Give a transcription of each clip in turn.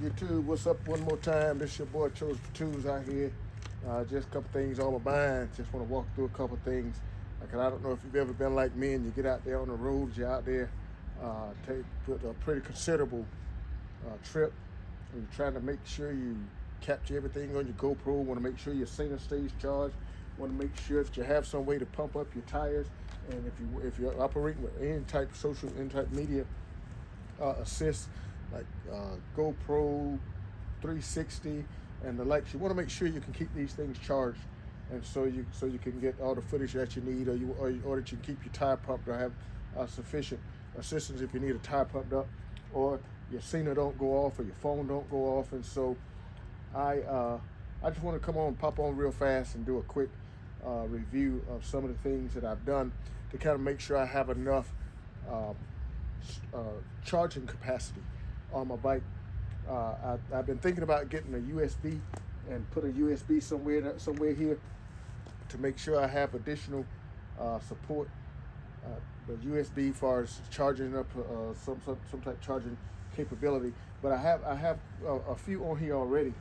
YouTube, what's up one more time? This your boy Chose for Twos out here. Just a couple things on my mind. Just want to walk through a couple things. Like, I don't know if you've ever been like me and you get out there on the road, you're out there, put a pretty considerable trip. You're trying to make sure you capture everything on your GoPro. Want to make sure your Cena stays charged. Want to make sure that you have some way to pump up your tires. And if you're operating with any type media assist, like GoPro 360 and the likes, you want to make sure you can keep these things charged, and so you can get all the footage that you need, or that you can keep your tire pumped, or have sufficient assistance if you need a tire pumped up, or your Cena don't go off, or your phone don't go off. And so I just want to pop on real fast and do a quick review of some of the things that I've done to kind of make sure I have enough charging capacity on my bike. I've been thinking about getting a USB and put a USB somewhere here to make sure I have additional support. The USB as far as charging up some type of charging capability, but I have a few on here already,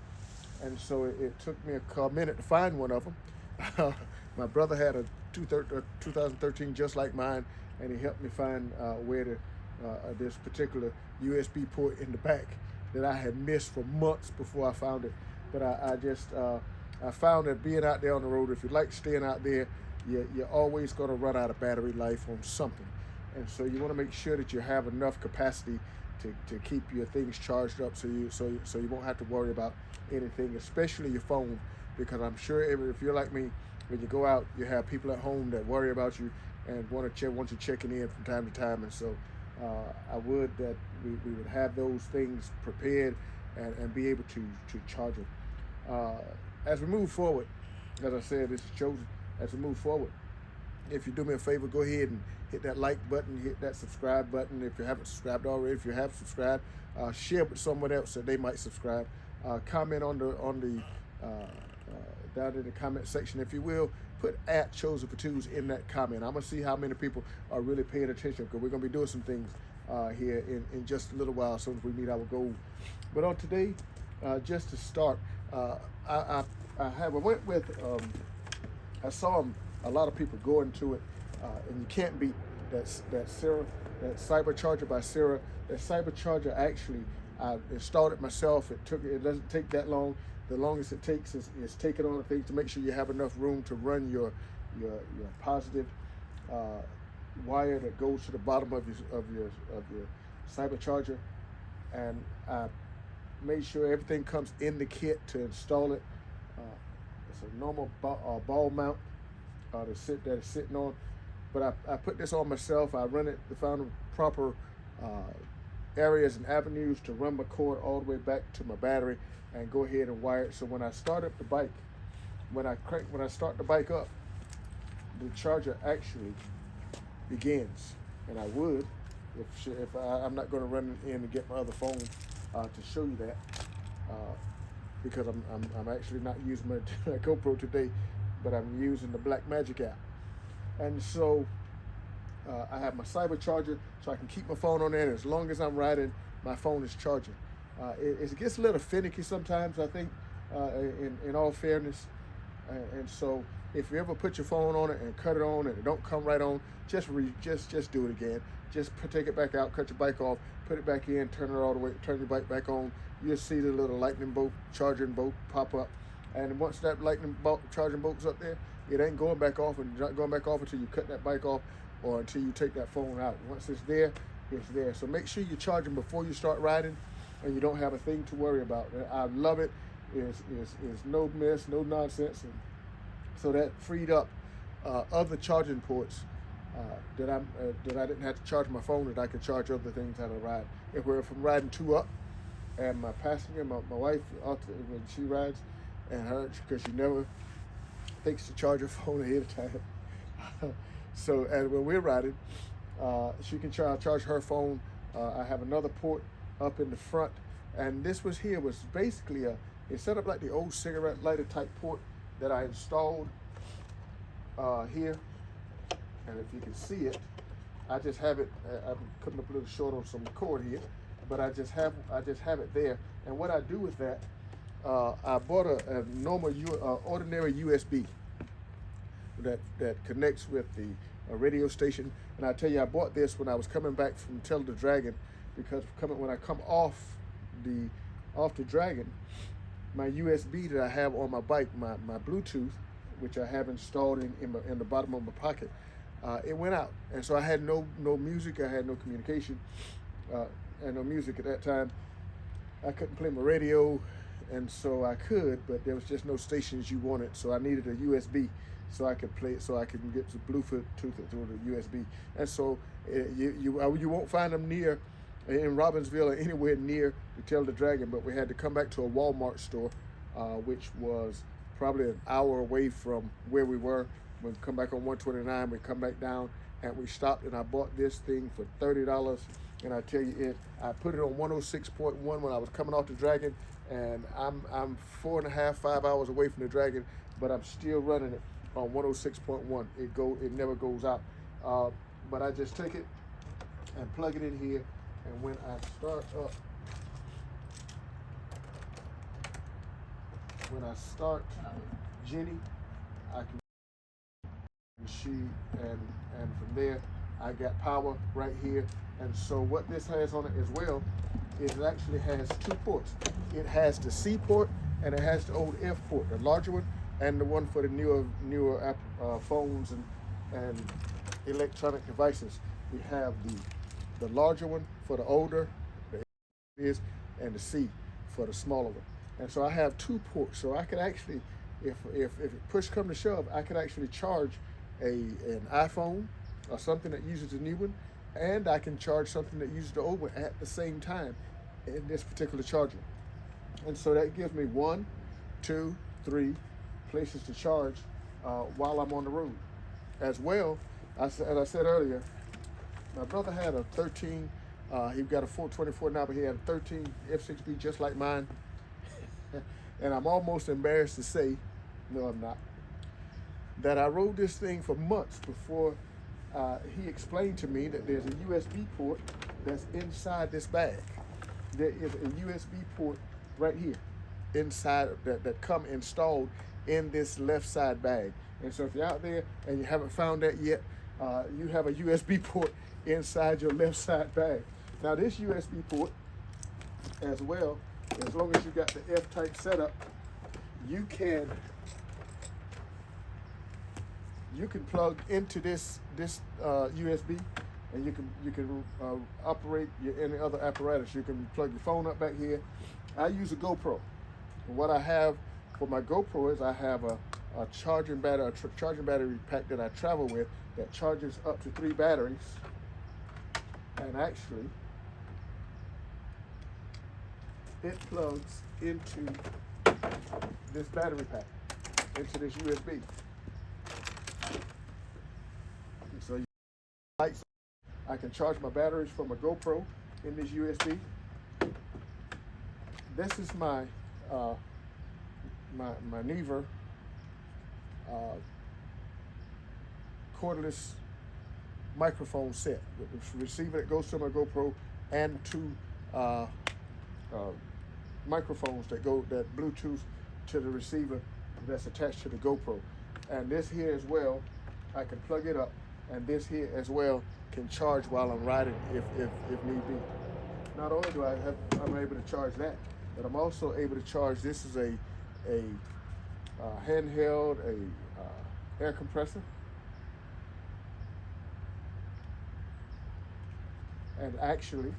and so it took me a minute to find one of them. My brother had a 2013 just like mine, and he helped me find where to this particular USB port in the back that I had missed for months before I found it. But I found that being out there on the road, if you like staying out there, you're always going to run out of battery life on something, and so you want to make sure that you have enough capacity to keep your things charged up, so you won't have to worry about anything, especially your phone, because I'm sure if you're like me, when you go out, you have people at home that worry about you and want you checking in from time to time. And so I would that we would have those things prepared and be able to charge them. As we move forward, as I said, this is chosen. As we move forward, if you do me a favor, go ahead and hit that like button, hit that subscribe button if you haven't subscribed already. If you have subscribed, share with someone else that they might subscribe. Comment on the down in the comment section, if you will. Put @Chosen for Twos in that comment. I'm gonna see how many people are really paying attention, because we're gonna be doing some things here in just a little while, as soon as we meet our goal. But on today, just to start, I went with I saw a lot of people go into it, and you can't beat that Cybercharger by Sierra. That Cybercharger, actually, I installed it myself. It doesn't take that long. The longest it takes is taking on the thing to make sure you have enough room to run your positive wire that goes to the bottom of your Cybercharger. And I made sure everything comes in the kit to install it. It's a normal ball mount that is sitting on, but I put this on myself. I run it to find the proper areas and avenues to run my cord all the way back to my battery and go ahead and wire it. So when I start up the bike, when I start the bike up, the charger actually begins. And I would, if I'm not going to run in and get my other phone to show you that, because I'm actually not using my GoPro today, but I'm using the Blackmagic app. And so I have my Cybercharger, so I can keep my phone on there, and as long as I'm riding, my phone is charging. It gets a little finicky sometimes, I think, in all fairness. And so if you ever put your phone on it and cut it on and it don't come right on, just do it again. Just take it back out, cut your bike off, put it back in, turn your bike back on. You'll see the little lightning bolt, charging bolt pop up. And once that lightning bolt charging bolt's up there, it ain't going back off, and not going back off until you cut that bike off or until you take that phone out. Once it's there, it's there. So make sure you're charging before you start riding, and you don't have a thing to worry about. I love it. It's no mess, no nonsense. And so that freed up other charging ports that I didn't have to charge my phone, that I could charge other things as I ride. If I'm riding two up, and my passenger, my wife, when she rides, and her, because she never thinks to charge her phone ahead of time. So, and when we're riding, she can charge her phone. I have another port up in the front, and this was basically it's set up like the old cigarette lighter type port that I installed here. And if you can see it, I just have it, I'm cutting up a little short on some cord here, but I just have it there. And what I do with that, I bought a normal ordinary USB that connects with the radio station. And I tell you, I bought this when I was coming back from Tell the Dragon, because when I come off the Dragon, my USB that I have on my bike, my Bluetooth, which I have installed in the bottom of my pocket, it went out, and so I had no music, I had no communication, and no music at that time. I couldn't play my radio, and so I could, but there was just no stations you wanted, so I needed a USB so I could play it, so I could get the Bluetooth through the USB. And so you won't find them near in Robbinsville or anywhere near to Tell the Dragon, but we had to come back to a Walmart store, which was probably an hour away from where we were. We come back on 129, we come back down, and we stopped, and I bought this thing for $30. And I tell you, I put it on 106.1 when I was coming off the Dragon, and I'm 4.5, 5 hours away from the Dragon, but I'm still running it on 106.1. It never goes out. But I just take it and plug it in here, and when I start up, Jenny, I can and from there I got power right here. And so what this has on it as well is it actually has two ports. It has the C port and it has the old F port, the larger one, and the one for the newer phones and electronic devices. We have the larger one for the older, the is, and the C for the smaller one. And so I have two ports, so I could actually, if push come to shove, I could actually charge an iPhone or something that uses the new one, and I can charge something that uses the old one at the same time in this particular charger. And so that gives me 1, 2, 3 places to charge while I'm on the road. As well, as I said earlier, my brother had a 13, he got a 424 now, but he had a 13 F6B just like mine. And I'm almost embarrassed to say, no I'm not, that I rode this thing for months before he explained to me that there's a USB port that's inside this bag. There is a USB port right here inside that come installed in this left side bag. And so if you're out there and you haven't found that yet, you have a USB port inside your left side bag. Now this USB port as well, as long as you got the F-type setup, you can plug into this USB, and you can operate any other apparatus. You can plug your phone up back here. I use a GoPro. And what I have for my GoPro is I have a charging battery pack that I travel with that charges up to 3 batteries. And actually, it plugs into this battery pack, into this USB. And so I can charge my batteries from a GoPro in this USB. This is my my Never cordless microphone set with the receiver that goes to my GoPro and 2 microphones that Bluetooth to the receiver that's attached to the GoPro. And this here as well, I can plug it up, and this here as well can charge while I'm riding if need be. Not only I'm able to charge that, but I'm also able to charge, this is a handheld, air compressor. And actually,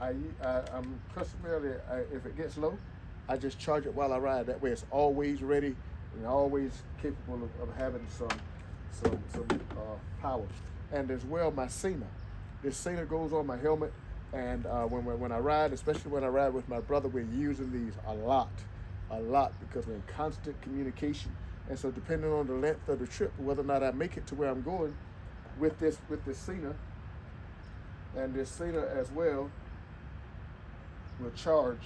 I'm customarily, if it gets low, I just charge it while I ride. That way it's always ready and always capable of having some power. And as well, my Cena. This Cena goes on my helmet, and when I ride, especially when I ride with my brother, we're using these a lot because we're in constant communication. And so depending on the length of the trip, whether or not I make it to where I'm going with this Cena, and this Cena as well will charge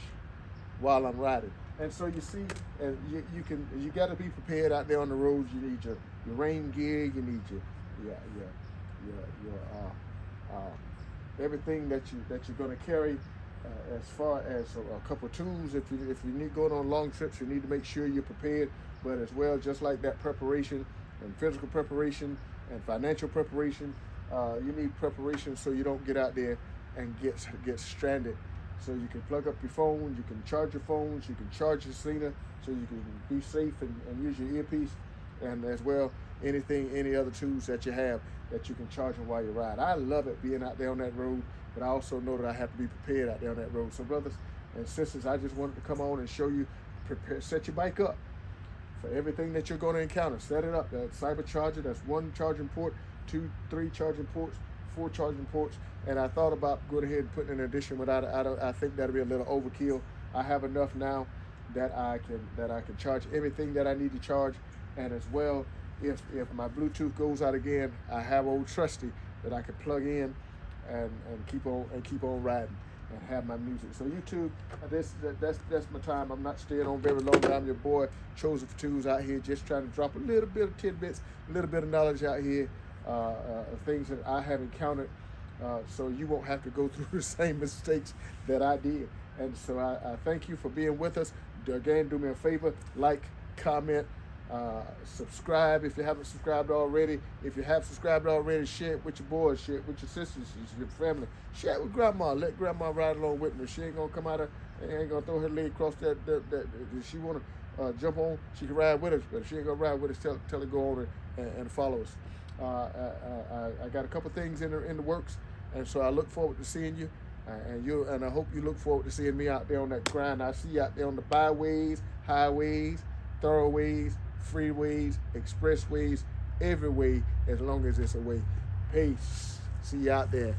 while I'm riding. And so you see, and you got to be prepared out there on the roads. You need your rain gear. You need your everything that you're going to carry. As far as a couple of tools, if you need going on long trips, you need to make sure you're prepared. But as well, just like that preparation and physical preparation and financial preparation, you need preparation so you don't get out there and get stranded. So you can plug up your phone, you can charge your phones, you can charge your Cena, so you can be safe and use your earpiece, and as well any other tools that you have that you can charge them while you ride. I love it being out there on that road, but I also know that I have to be prepared out there on that road. So brothers and sisters, I just wanted to come on and show you, set your bike up for everything that you're going to encounter. Set it up. That cyber charger, that's 1 charging port, 2, 3 charging ports, 4 charging ports, and I thought about going ahead and putting an addition, but I think that'll be a little overkill. I have enough now that I can charge everything that I need to charge, and as well, if my Bluetooth goes out again, I have old trusty that I can plug in and keep on riding and have my music. So YouTube, that's my time. I'm not staying on very long. I'm your boy Chosen for Tools out here, just trying to drop a little bit of tidbits, a little bit of knowledge out here, things that I have encountered, so you won't have to go through the same mistakes that I did. And so I thank you for being with us. Again, do me a favor, like, comment, subscribe if you haven't subscribed already. If you have subscribed already, share it with your boys, share it with your sisters, your family. Share it with grandma. Let grandma ride along with me. She ain't gonna come out of, ain't gonna throw her leg across that if she wanna jump on, she can ride with us, but if she ain't gonna ride with us, tell her go on and follow us. I got a couple things in the works, and so I look forward to seeing you, and I hope you look forward to seeing me out there on that grind. I see you out there on the byways, highways, thoroughways, freeways, expressways, every way, as long as it's a way. Peace. See you out there.